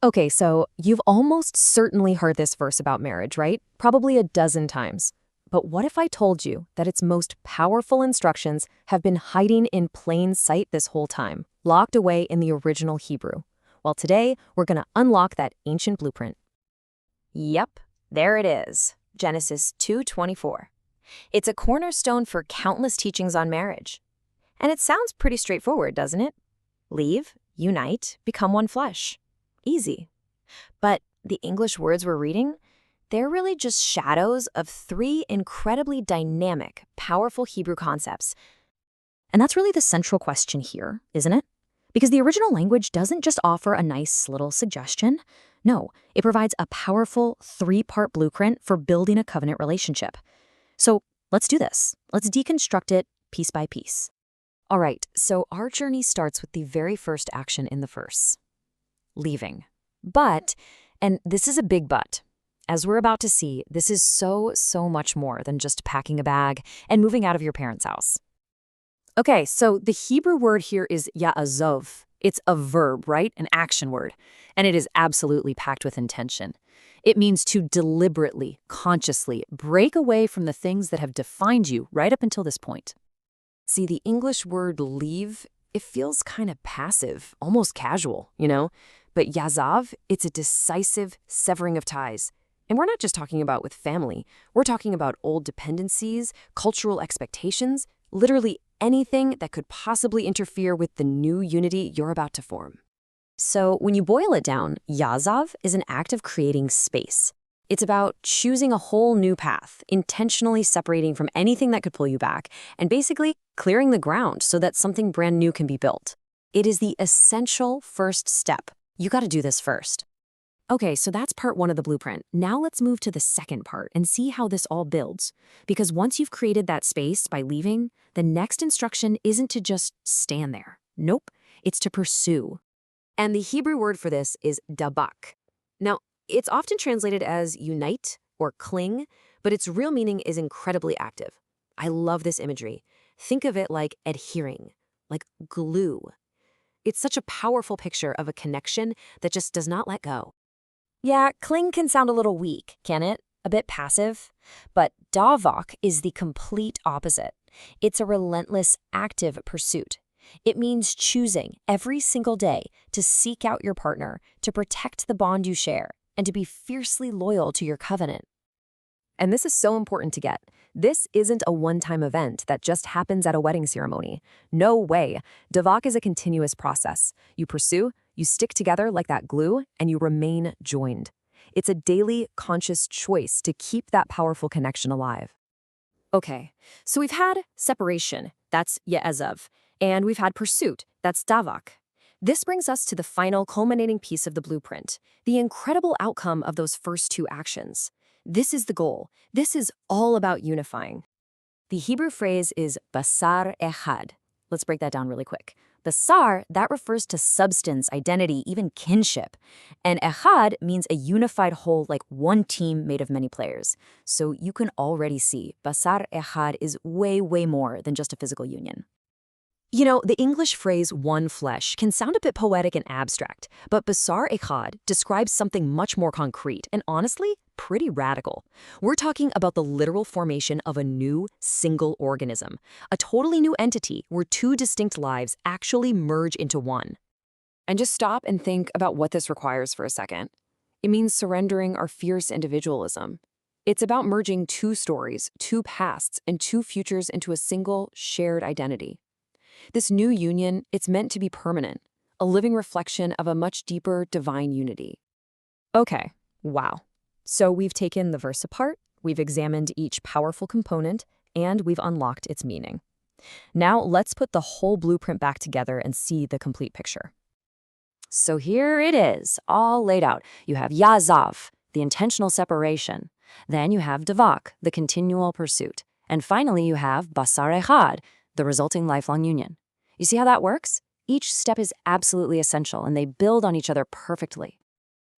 Okay, so you've almost certainly heard this verse about marriage, right? Probably a dozen times. But what if I told you that its most powerful instructions have been hiding in plain sight this whole time, locked away in the original Hebrew? Well, today we're going to unlock that ancient blueprint. Yep, there it is. Genesis 2:24. It's a cornerstone for countless teachings on marriage. And it sounds pretty straightforward, doesn't it? Leave, unite, become one flesh. Easy. But the English words we're reading, they're really just shadows of three incredibly dynamic, powerful Hebrew concepts. And that's really the central question here, isn't it? Because the original language doesn't just offer a nice little suggestion. No, it provides a powerful three-part blueprint for building a covenant relationship. So let's do this. Let's deconstruct it piece by piece. All right, so our journey starts with the very first action in the verse. Leaving. But, and this is a big but, as we're about to see, this is so much more than just packing a bag and moving out of your parents' house. Okay, so the Hebrew word here is ya'azov. It's a verb, right? An action word. And it is absolutely packed with intention. It means to deliberately, consciously break away from the things that have defined you right up until this point. See, the English word leave, it feels kind of passive, almost casual, you know? But yazav, it's a decisive severing of ties. And we're not just talking about with family. We're talking about old dependencies, cultural expectations, literally anything that could possibly interfere with the new unity you're about to form. So when you boil it down, yazav is an act of creating space. It's about choosing a whole new path, intentionally separating from anything that could pull you back, and basically clearing the ground so that something brand new can be built. It is the essential first step. You got to do this first. Okay, so that's part one of the blueprint. Now let's move to the second part and see how this all builds. Because once you've created that space by leaving, the next instruction isn't to just stand there. Nope, it's to pursue. And the Hebrew word for this is dabak. Now, it's often translated as unite or cling, but its real meaning is incredibly active. I love this imagery. Think of it like adhering, like glue. It's such a powerful picture of a connection that just does not let go. Yeah, cling can sound a little weak, can it? A bit passive? But davak is the complete opposite. It's a relentless, active pursuit. It means choosing every single day to seek out your partner, to protect the bond you share, and to be fiercely loyal to your covenant. And this is so important to get. This isn't a one-time event that just happens at a wedding ceremony. No way. Davak is a continuous process. You pursue, you stick together like that glue, and you remain joined. It's a daily, conscious choice to keep that powerful connection alive. Okay, so we've had separation, that's ye'ezav, and we've had pursuit, that's davak. This brings us to the final culminating piece of the blueprint, the incredible outcome of those first two actions. This is the goal. This is all about unifying. The Hebrew phrase is basar echad. Let's break that down really quick. Basar, that refers to substance, identity, even kinship. And echad means a unified whole, like one team made of many players. So you can already see basar echad is way more than just a physical union. You know, the English phrase one flesh can sound a bit poetic and abstract, but basar echad describes something much more concrete and honestly, pretty radical. We're talking about the literal formation of a new single organism, a totally new entity where two distinct lives actually merge into one. And just stop and think about what this requires for a second. It means surrendering our fierce individualism. It's about merging two stories, two pasts, and two futures into a single shared identity. This new union, it's meant to be permanent, a living reflection of a much deeper divine unity. Okay, wow. So we've taken the verse apart, we've examined each powerful component, and we've unlocked its meaning. Now let's put the whole blueprint back together and see the complete picture. So here it is, all laid out. You have yazav, the intentional separation. Then you have davak, the continual pursuit. And finally you have basar echad, the resulting lifelong union. You see how that works? Each step is absolutely essential, and they build on each other perfectly.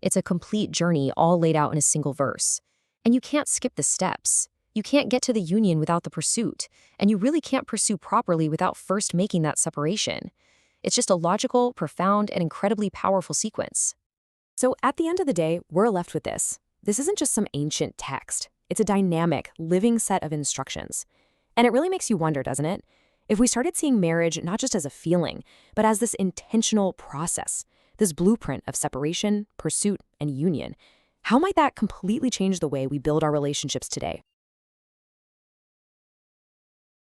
It's a complete journey all laid out in a single verse. And you can't skip the steps. You can't get to the union without the pursuit, and you really can't pursue properly without first making that separation. It's just a logical, profound, and incredibly powerful sequence. So at the end of the day, we're left with this. This isn't just some ancient text. It's a dynamic, living set of instructions. And it really makes you wonder, doesn't it? If we started seeing marriage not just as a feeling, but as this intentional process, this blueprint of separation, pursuit, and union, how might that completely change the way we build our relationships today?